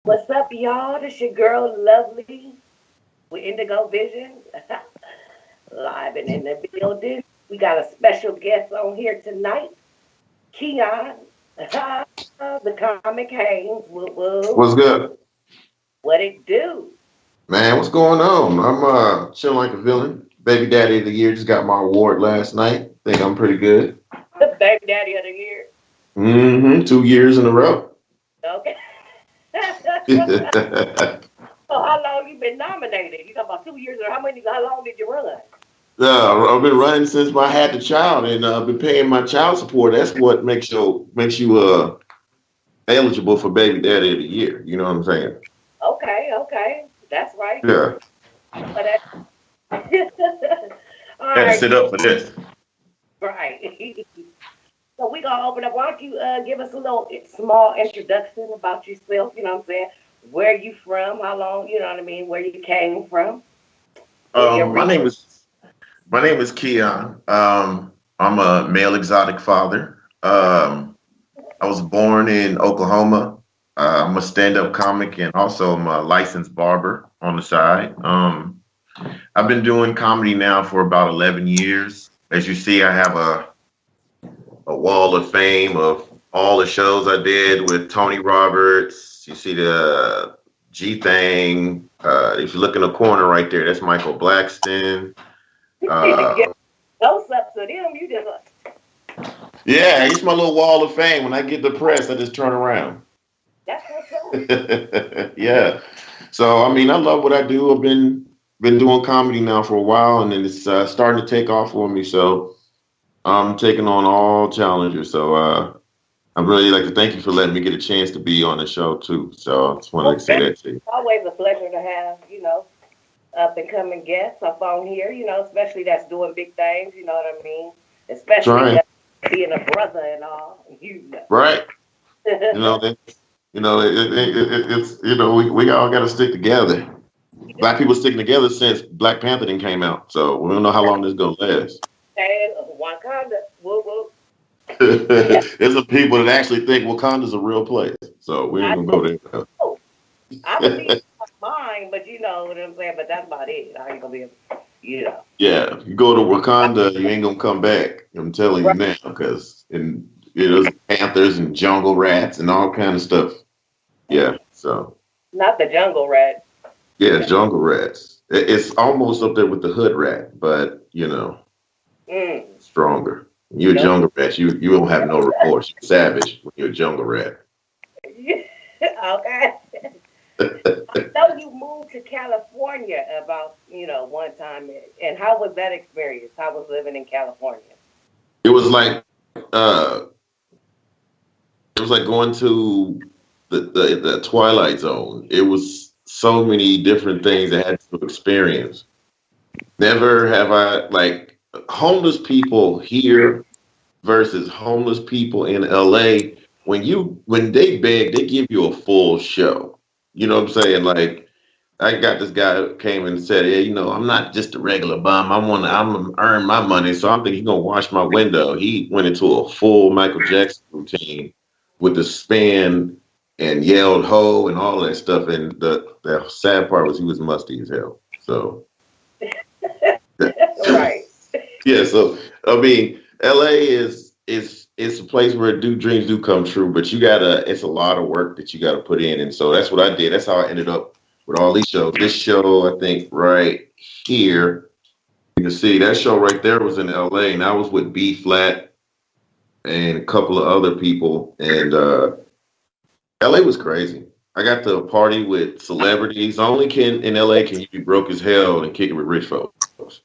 What's up, y'all? This your girl, Lovely, with Indigo Vision, live and in the building. We got a special guest on here tonight, Keyon, the Comic Haynes. Woo woo. What's good, What it do? man? What's going on? I'm chilling like a villain. Baby Daddy of the Year just got my award last night. Think I'm pretty good. The baby daddy of the year. 2 years in a row. Okay. uh, So how long you been nominated? You talking about 2 years or how long did you run? I've been running since I had the child, and I've been paying my child support. That's what makes you eligible for Baby Daddy of the Year. You know what I'm saying? Okay, okay. That's right. Yeah. So that all Had to right, sit up for this. right. So we gonna open up. Why don't you give us a little small introduction about yourself? You know what I'm saying? Where you from? How long? You know what I mean? Where you came from? Give your Um, my reason. name is my name is Keon. I'm a male exotic father. I was born in Oklahoma. I'm a stand-up comic and also I'm a licensed barber on the side. I've been doing comedy now for about 11 years. As you see, I have a wall of fame of all the shows I did with Tony Roberts. You see the G Thing. If you look in the corner right there, that's Michael Blackston. You need to Uh, get close up to them. You just yeah, he's my little wall of fame. When I get depressed, I just turn around. that's what's up. Yeah. So I mean, I love what I do. I've been doing comedy now for a while, and then it's starting to take off for me. So I'm taking on all challenges. So I'd really like to thank you for letting me get a chance to be on the show too. So I just wanted to Well, say that's that to you. always a pleasure to have up and coming guests up on here. Especially that's doing big things. You know what I mean? Especially Trying, being a brother and all. You right? You know. know, that, it's we all got to stick together. Black people sticking together since Black Panther didn't came out. So we don't know how long this is gonna last. And Wakanda, woo woo. There's some people that actually think Wakanda's a real place. So we ain't I gonna go there. know. I believe mine, but you know what I'm saying. But that's about it. I ain't gonna be, you know. Yeah, if you go to Wakanda, you ain't gonna come back. I'm telling you Right. now, because there's panthers and jungle rats and all kind of stuff. Yeah, so Not the jungle rat. yeah, jungle rats. It's almost up there with the hood rat, but Mm. stronger. You're a No. jungle rat. You don't have no remorse. You're savage when you're a jungle rat. Okay. I know you moved to California about one time, and how was that experience? How was living in California? It was like it was like going to the Twilight Zone. It was so many different things I had to experience. Never have I like homeless people here versus homeless people in LA. When they beg, they give you a full show. You know what I'm saying? Like I got this guy who came and said, "Yeah, I'm not just a regular bum. I'm gonna earn my money, so I'm thinking he's gonna wash my window." He went into a full Michael Jackson routine with the span and yelled "ho" and all that stuff. And the sad part was he was musty as hell. So Right. yeah, so I mean, LA is a place where dreams do come true, but it's a lot of work that you gotta put in, and so that's what I did. That's how I ended up with all these shows. This show, I think, right here, you can see that show right there was in LA, and I was with B Flat and a couple of other people, and LA was crazy. I got to party with celebrities. Only can in LA can you be broke as hell and kick it with rich folks.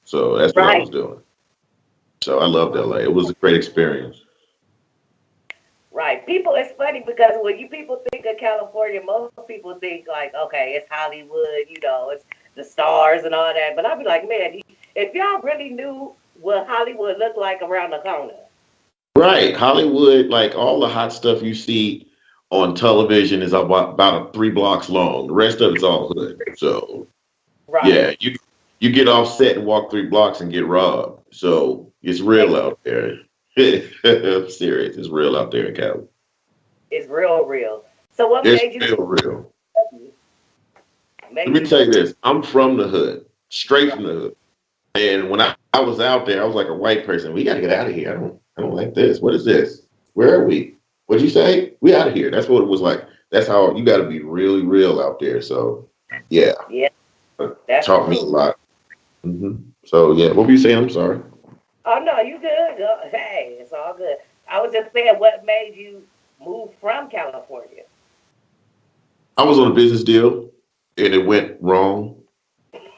So that's what I was Right. doing. So I loved LA. It was a great experience. Right. People, it's funny because when you people think of California, most people think like, okay, it's Hollywood, it's the stars and all that. But I'd be like, man, if y'all really knew what Hollywood looked like around the corner. Right. Hollywood, like all the hot stuff you see on television is about 3 blocks long. The rest of it's all hood. So Right. yeah, you get off set and walk 3 blocks and get robbed. So it's real out there. I'm serious. It's real out there in Cali. It's real, real. So what It's made you real, real. Let me tell you this. I'm from the hood, straight from the hood. And when I was out there, I was like a white person. We got to get out of here. I don't like this. What is this? Where are we? What'd you say? We out of here. That's what it was like. That's how you got to be really real out there. So, yeah. Yeah. That's Taught me a lot. So, yeah. What were you saying? I'm sorry. Oh, no, you good. Hey, it's all good. I was just saying, what made you move from California? I was on a business deal and it went wrong.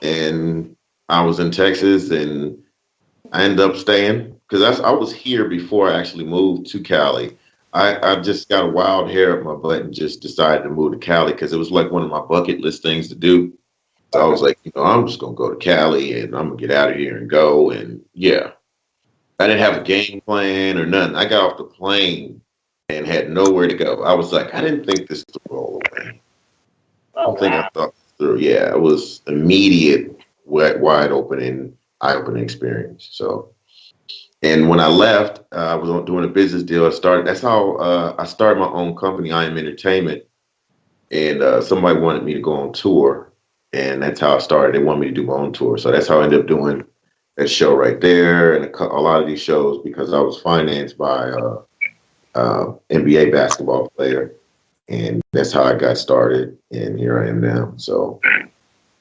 And I was in Texas and I ended up staying because I was here before I actually moved to Cali. I just got a wild hair up my butt and just decided to move to Cali because it was like one of my bucket list things to do. So I was like, I'm just going to go to Cali and I'm going to get out of here and go. And yeah, I didn't have a game plan or nothing. I got off the plane and had nowhere to go. I was like, I didn't think this through all the way. I don't think I thought this through. Yeah, it was immediate, wide open and eye-opening experience. So, and when I left, I was doing a business deal. That's how I started my own company, IInDentertainment. And somebody wanted me to go on tour. And that's how I started. They wanted me to do my own tour. So that's how I ended up doing that show right there and a lot of these shows because I was financed by NBA basketball player. And that's how I got started. And here I am now. So.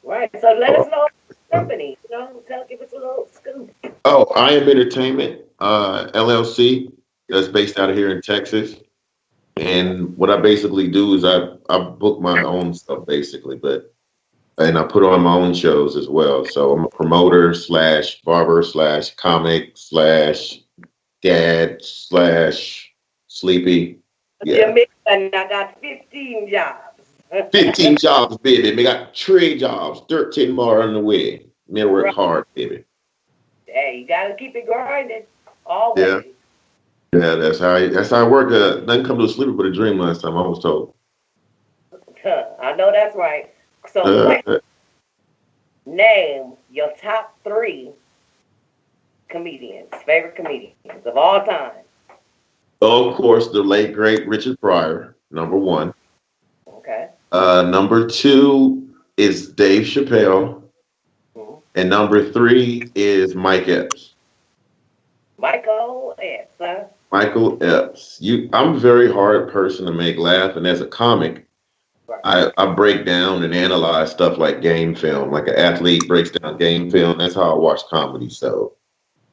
Right. So let us know the company. Give us a little scoop. Oh, IInDentertainment, LLC. That's based out of here in Texas. And what I basically do is I book my own stuff basically, and I put on my own shows as well. So I'm a promoter / barber / comic / dad / sleepy. Yeah. And I got 15 jobs. 15 jobs, baby. We got 3 jobs, 13 more on the way. Me work hard, baby. Hey, you gotta keep it grinding. Always. Yeah. Yeah, that's how I work. Nothing come to a sleeper but a dream last time, I was told. I know that's right. So name your top 3 favorite comedians of all time. Of course, the late great Richard Pryor, number 1. Okay. Number 2 is Dave Chappelle. And number 3 is Mike Epps. Michael Epps, huh? Michael Epps. I'm a very hard person to make laugh, and as a comic, I break down and analyze stuff like game film, like an athlete breaks down game film. That's how I watch comedy. So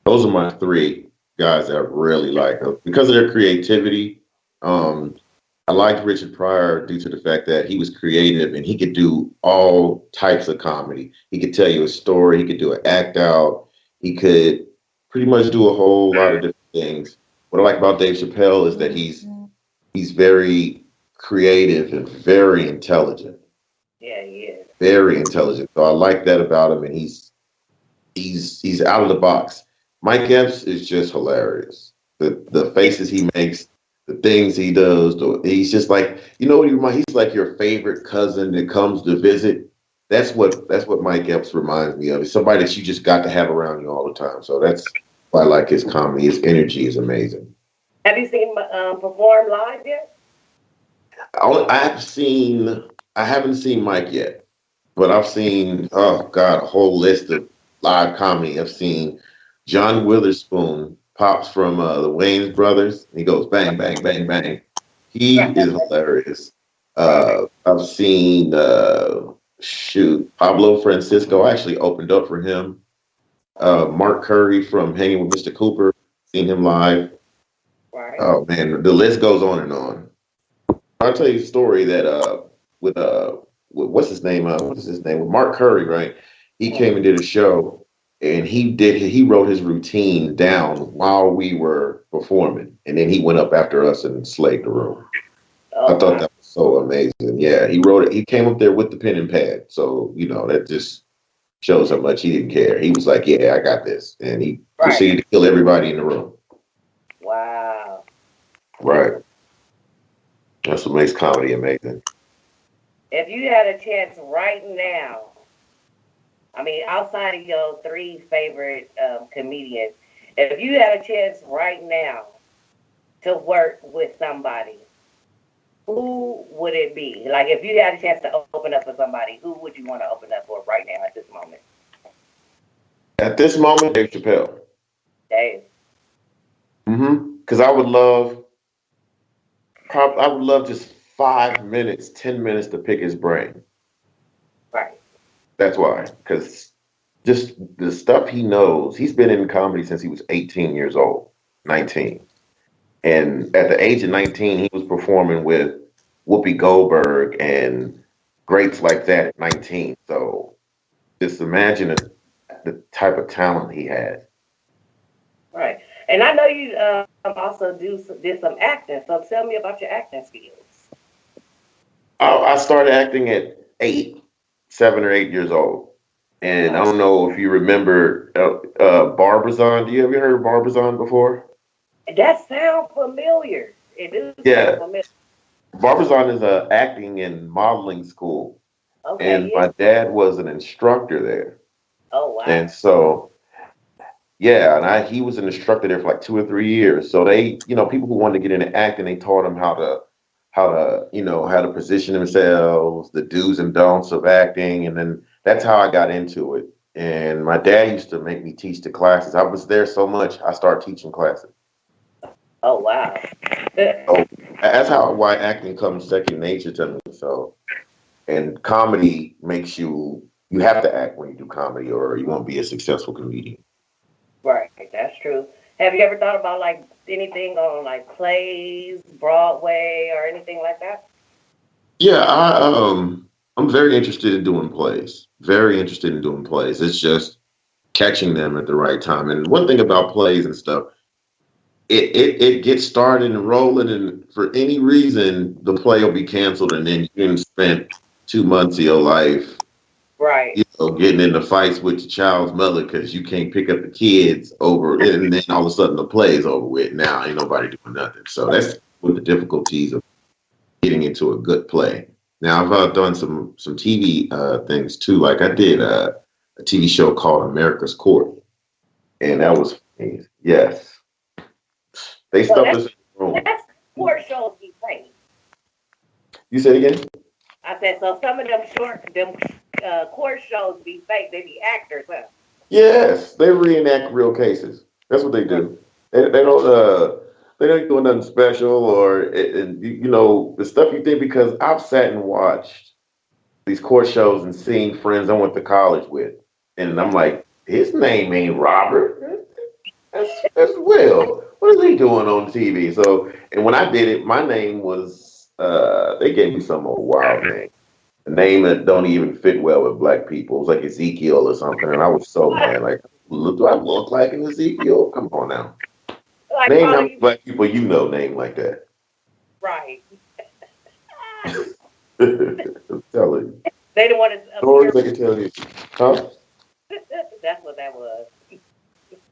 those are my 3 guys that I really like because of their creativity. I liked Richard Pryor due to the fact that he was creative and he could do all types of comedy. He could tell you a story. He could do an act out. He could pretty much do a whole lot of different things. What I like about Dave Chappelle is that he's very creative and very intelligent. Yeah, he is. Very intelligent. So I like that about him, and he's out of the box. Mike Epps is just hilarious. The faces he makes, the things he does. He's just like, he's like your favorite cousin that comes to visit. That's what Mike Epps reminds me of. He's somebody that you just got to have around you all the time. So that's why I like his comedy. His energy is amazing. Have you seen him perform live yet? I haven't seen Mike yet, but I've seen, a whole list of live comedy. I've seen John Witherspoon pops from the Wayans brothers. He goes bang, bang, bang, bang. He is hilarious. I've seen Pablo Francisco. I actually opened up for him. Mark Curry from Hanging with Mr. Cooper. Seen him live. Right. Oh man, the list goes on and on. I'll tell you a story that with what's his name? With Mark Curry, right? He came and did a show, and he wrote his routine down while we were performing, and then he went up after us and slayed the room. I thought that was so amazing. Yeah, he wrote it. He came up there with the pen and pad, so that just shows how much he didn't care. He was like, "Yeah, I got this," and he proceeded to kill everybody in the room. Wow. Right. That's what makes comedy amazing. If you had a chance right now, outside of your 3 favorite comedians, if you had a chance right now to work with somebody, who would it be? Like, if you had a chance to open up for somebody, who would you want to open up for right now at this moment? At this moment, Dave Chappelle. Dave. Because I would love just 5 minutes, 10 minutes to pick his brain. Right. That's why. Because just the stuff he knows, he's been in comedy since he was 18 years old, 19. And at the age of 19, he was performing with Whoopi Goldberg and greats like that at 19. So just imagine the type of talent he has. Right. And I know you also did some acting. So tell me about your acting skills. I started acting at 7 or 8 years old. And I don't know if you remember Barbizon. Do you ever heard of Barbizon before? That sounds familiar. It does sound familiar. Barbizon is a acting and modeling school. Okay, and my dad was an instructor there. Oh, wow. And so, yeah, he was an instructor there for like 2 or 3 years. So they, people who wanted to get into acting, they taught them how to position themselves, the do's and don'ts of acting. And then that's how I got into it. And my dad used to make me teach the classes. I was there so much, I started teaching classes. Oh, wow. So that's why acting comes second nature to me. So, and comedy makes you have to act when you do comedy or you won't be a successful comedian. Right, that's true. Have you ever thought about like anything on like plays, Broadway, or anything like that? Yeah, I'm very interested in doing plays. Very interested in doing plays. It's just catching them at the right time. And one thing about plays and stuff, it gets started and rolling, and for any reason, the play will be canceled, and then you can spend 2 months of your life, right, getting into fights with your child's mother because you can't pick up the kids over, and then all of a sudden the play is over with. Now ain't nobody doing nothing. So that's what the difficulties of getting into a good play. Now I've done some TV things too. Like I did a TV show called America's Court, and that was amazing. Yes. They stuffed us in the room. That's court shows be fake. You say it again? I said, so some of them court shows be fake. They be actors, huh? Yes, they reenact real cases. That's what they do. They don't do nothing special the stuff you think, because I've sat and watched these court shows and seen friends I went to college with, and I'm like, his name ain't Robert. That's Will. What is he doing on TV? So, and when I did it, my name was, they gave me some old wild name. A name that don't even fit well with black people. It was like Ezekiel or something. And I was so mad. Like, do I look like an Ezekiel? Come on now. Like, name how many black people name like that. Right. I'm telling you. They didn't want to. Stories I can tell you. Huh? That's what that was.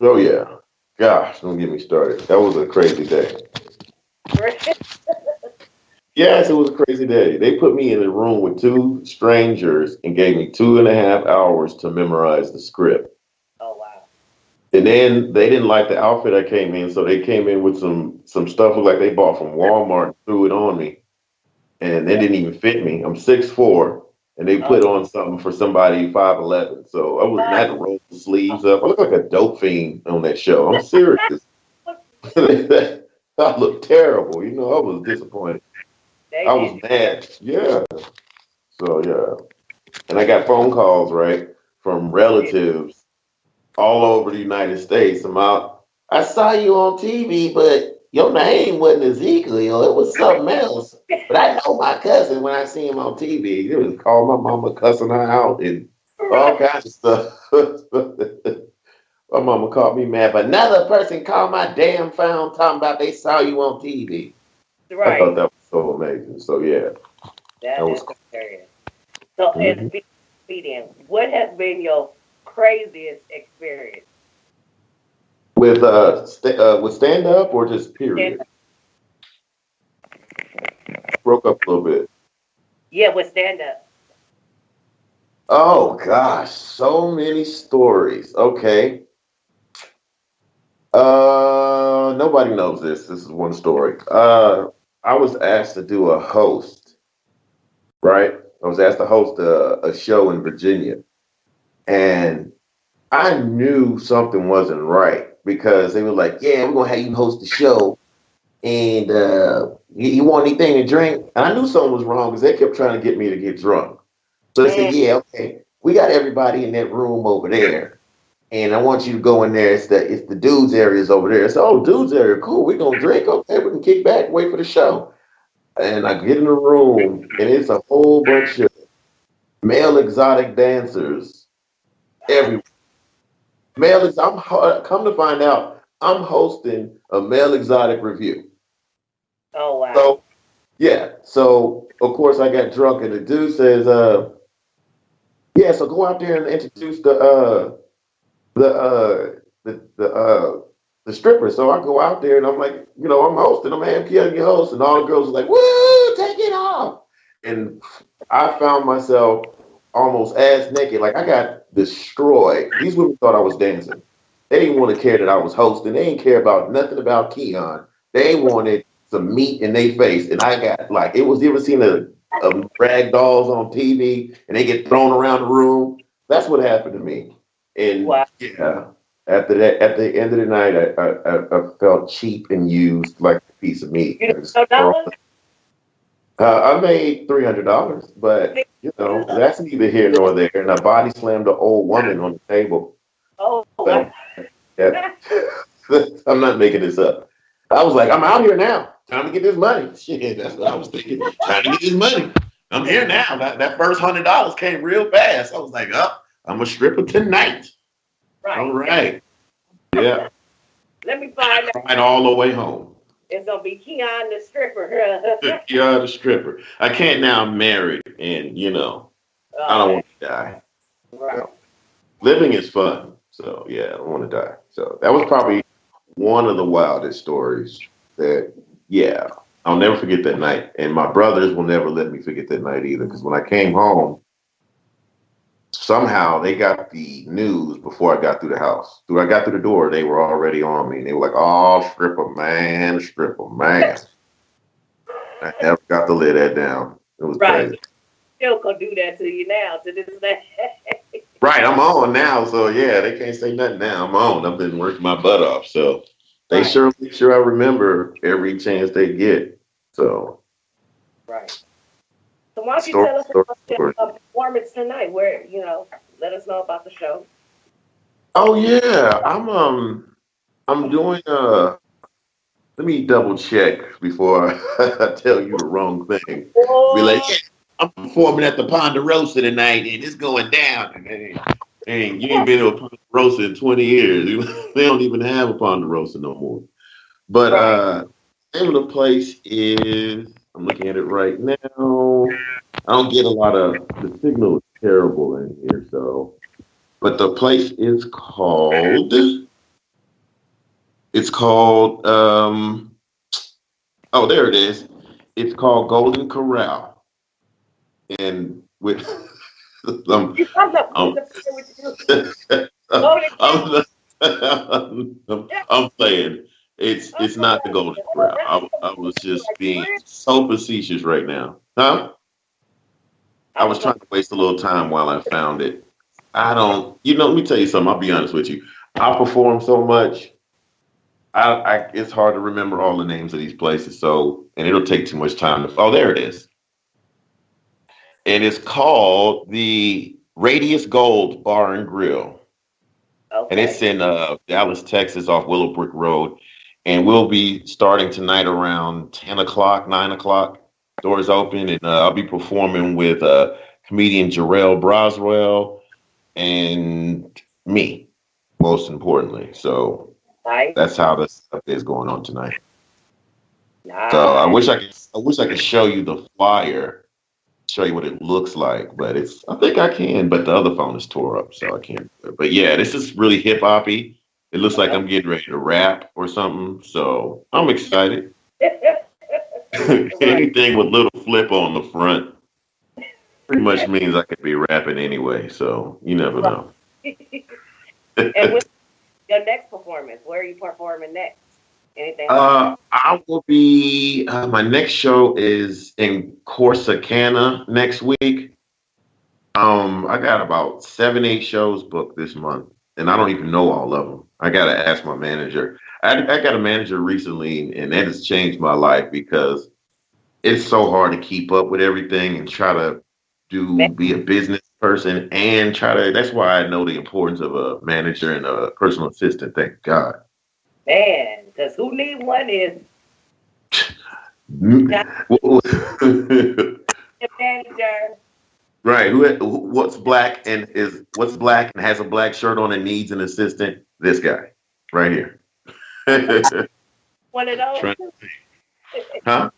Oh, yeah. Gosh, don't get me started. That was a crazy day. Yes, it was a crazy day. They put me in a room with 2 strangers and gave me 2.5 hours to memorize the script. Oh, wow. And then they didn't like the outfit I came in, so they came in with some stuff like they bought from Walmart and threw it on me. And they didn't even fit me. I'm 6'4", and they put on something for somebody 5'11". So I had to roll the sleeves up. I look like a dope fiend on that show. I'm serious. I looked terrible. I was disappointed. I was mad. Yeah. So, yeah. And I got phone calls, right, from relatives all over the United States. I saw you on TV, but your name wasn't Ezekiel. It was something else. But I know my cousin when I see him on TV. He was calling my mama, cussing her out, and all kinds of stuff. My mama called me mad, but another person called my damn phone talking about they saw you on TV. Right. I thought that was so amazing. So, yeah. That was hilarious. So, as a comedian, what has been your craziest experience? With stand up or just period? Broke up a little bit. Yeah, with stand up. Oh gosh, so many stories. Okay. Nobody knows this. This is one story. I was asked to do a host, right? I was asked to host a show in Virginia, and I knew something wasn't right because they were like, "Yeah, we're gonna have you host the show, and you want anything to drink?" And I knew something was wrong because they kept trying to get me to get drunk. So they said, "Yeah, okay, we got everybody in that room over there, and I want you to go in there. It's the dudes areas over there." So, oh, dudes area, cool. We gonna drink, okay? We can kick back, wait for the show. And I get in the room, and it's a whole bunch of male exotic dancers everywhere. Come to find out, I'm hosting a male exotic review. Oh wow. So yeah, so of course I got drunk, and the dude says, yeah, so go out there and introduce the uh the stripper." So I go out there and I'm like, I'm hosting, I'm Keyon your host, and all the girls are like, "Woo, take it off!" And I found myself almost ass naked, like I got destroyed. These women thought I was dancing. They didn't want to care that I was hosting. They didn't care about nothing about Keyon. They wanted some meat in their face, and I got like it was. You ever seen a rag dolls on TV and they get thrown around the room? That's what happened to me. And Wow. yeah, after that, at the end of the night, I felt cheap and used like a piece of meat. You know dollars? I made $300, but that's neither here nor there. And I body slammed an old woman on the table. Oh So wow. yeah, I'm not making this up. I was like, I'm out here now. Time to get this money. Shit, that's what I was thinking. Time to get this money. I'm here now. That first $100 came real fast. I was like, oh, I'm a stripper tonight. Right. All right. Yeah. Let me find out. Right all the way home. It's gonna be Keyon the stripper. Keyon the stripper. I can't now. I'm married, and I don't want to die. Right. So, living is fun. So yeah, I don't want to die. So that was probably one of the wildest stories that, yeah, I'll never forget that night. And my brothers will never let me forget that night either. Because when I came home, somehow they got the news before I got through the house. When I got through the door, they were already on me. And they were like, "Oh, stripper man, stripper man." I never got to lay that down. It was crazy. Still gonna do that to you now, to this day. Right, I'm on now, so yeah, they can't say nothing now. I'm on. I've been working my butt off, so they sure make sure I remember every chance they get. So right. So why don't you tell us about your performance tonight? Where let us know about the show. Oh yeah, I'm doing Let me double check before I tell you the wrong thing. Be like, yeah, I'm performing at the Ponderosa tonight, and it's going down. And you ain't been to a Ponderosa in 20 years. They don't even have a Ponderosa no more. But the name of the place is, I'm looking at it right now. I don't get a lot of, the signal is terrible in here, so. But the place is called, oh, there it is. It's called Golden Corral. And with, I'm playing. It's not the Golden Corral. I was just being so facetious right now. Huh? I was trying to waste a little time while I found it. I don't, let me tell you something. I'll be honest with you. I perform so much. It's hard to remember all the names of these places. So, and it'll take too much time. Oh, there it is. And it's called the Radius Gold Bar and Grill. Okay. And it's in Dallas, Texas, off Willowbrook Road. And we'll be starting tonight around 10 o'clock, 9 o'clock. Doors open. And I'll be performing with comedian Jarrell Broswell and me, most importantly. So that's how the stuff is going on tonight. Nice. So I wish I could show you the flyer, show you what it looks like, but I think I can, but the other phone is tore up, so I can't. But yeah, this is really hip hoppy. It looks like I'm getting ready to rap or something, so I'm excited. Anything with little flip on the front pretty much means I could be rapping anyway, so you never know. And with your next performance, where are you performing next? Anything like that? I will be. My next show is in Corsicana next week. I got about 7, 8 shows booked this month, and I don't even know all of them. I gotta ask my manager. I got a manager recently, and that has changed my life because it's so hard to keep up with everything and try to be a business person and try to. That's why I know the importance of a manager and a personal assistant. Thank God. Man, because who need one is manager. Right. What's black and has a black shirt on and needs an assistant? This guy, right here. One of those. Trying- Huh?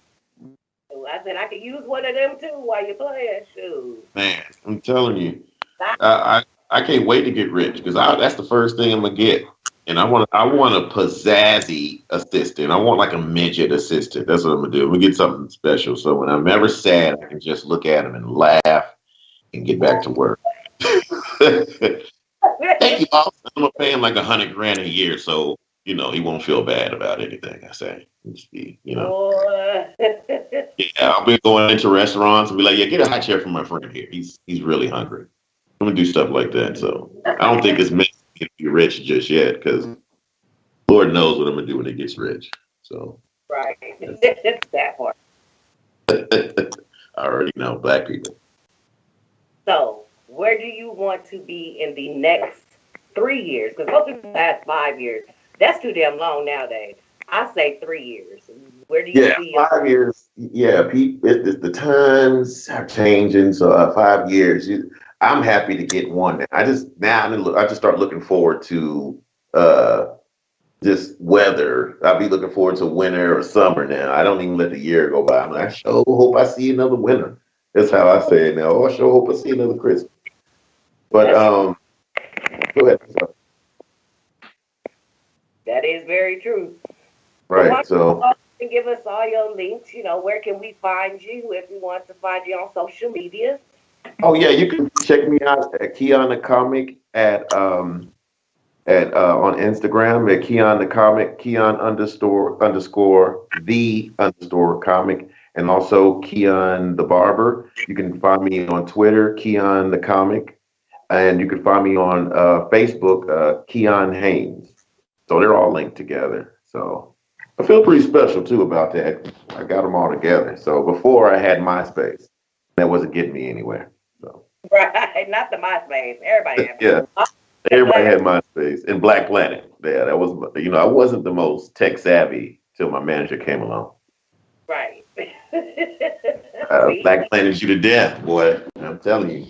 I said I could use one of them too while you're playing. Shoot. Man, I'm telling you, I can't wait to get rich because that's the first thing I'm gonna get, and I want a pizzazzy assistant. I want like a midget assistant. That's what I'm gonna do. I'm gonna get something special, so when I'm ever sad, I can just look at him and laugh and get back to work. Thank you, boss. I'm gonna pay him like $100,000 a year, so he won't feel bad about anything I say. Yeah, I'll be going into restaurants and be like, yeah, get a high chair for my friend here. He's really hungry. I'm gonna do stuff like that. So I don't think it's meant to be rich just yet, because Lord knows what I'm gonna do when it gets rich. So right, that part. I already know black people. So where do you want to be in the next 3 years? Because most people ask 5 years. That's too damn long nowadays. I say 3 years. Where do you see 5 years? Yeah, Pete. The times are changing. So 5 years. I'm happy to get one. I just start looking forward to just weather. I'll be looking forward to winter or summer now. I don't even let the year go by. I sure hope I see another winter. That's how I say it now. Oh, I sure hope I see another Christmas. But go ahead. That is very true. Right. So give us all your links. Where can we find you if we want to find you on social media? Oh yeah, you can check me out at Keyon the Comic at on Instagram at Keyon the Comic, Keyon__the_comic, and also Keyon the Barber. You can find me on Twitter, Keyon the Comic, and you can find me on Facebook, Keyon Haynes. So they're all linked together. So I feel pretty special too about that. I got them all together. So before I had MySpace, that wasn't getting me anywhere. So. Right, not the MySpace. Everybody had MySpace. Yeah. Everybody had MySpace and Black Planet. Yeah, that was, I wasn't the most tech savvy till my manager came along. Right. Black Planet you to death, boy. I'm telling you.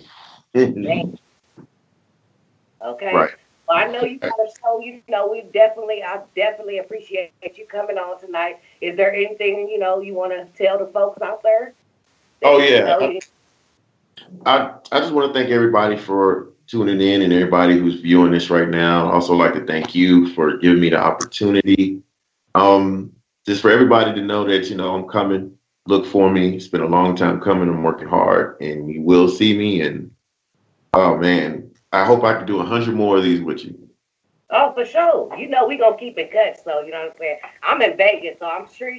Okay. Right. Well, I know you got a show. I definitely appreciate you coming on tonight. Is there anything you want to tell the folks out there? Oh yeah. I just want to thank everybody for tuning in and everybody who's viewing this right now. I also like to thank you for giving me the opportunity. Just for everybody to know that, I'm coming. Look for me. It's been a long time coming. I'm working hard and you will see me. And oh man, I hope I can do 100 more of these with you. Oh, for sure. We're going to keep in touch. So, you know what I'm saying? I'm in Vegas, so I'm sure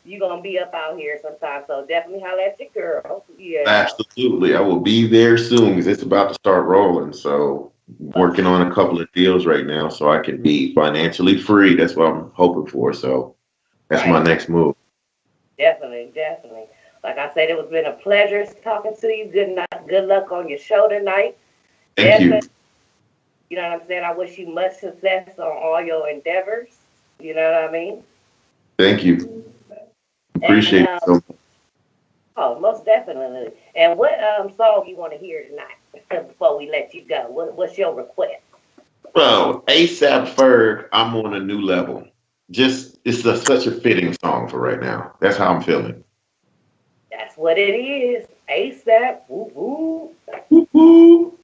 you're going to be up out here sometime. So definitely holler at your girl. Yeah. Absolutely. I will be there soon because it's about to start rolling. So working on a couple of deals right now so I can be financially free. That's what I'm hoping for. So that's my next move. Definitely. Like I said, it's been a pleasure talking to you. Good luck on your show tonight. Thank you. You know what I'm saying? I wish you much success on all your endeavors. You know what I mean? Thank you. Appreciate it so much. Oh, most definitely. And what song you want to hear tonight before we let you go? What's your request? Well, ASAP Ferg, I'm on a new level. It's such a fitting song for right now. That's how I'm feeling. That's what it is. ASAP. Woo-hoo. Woo-hoo.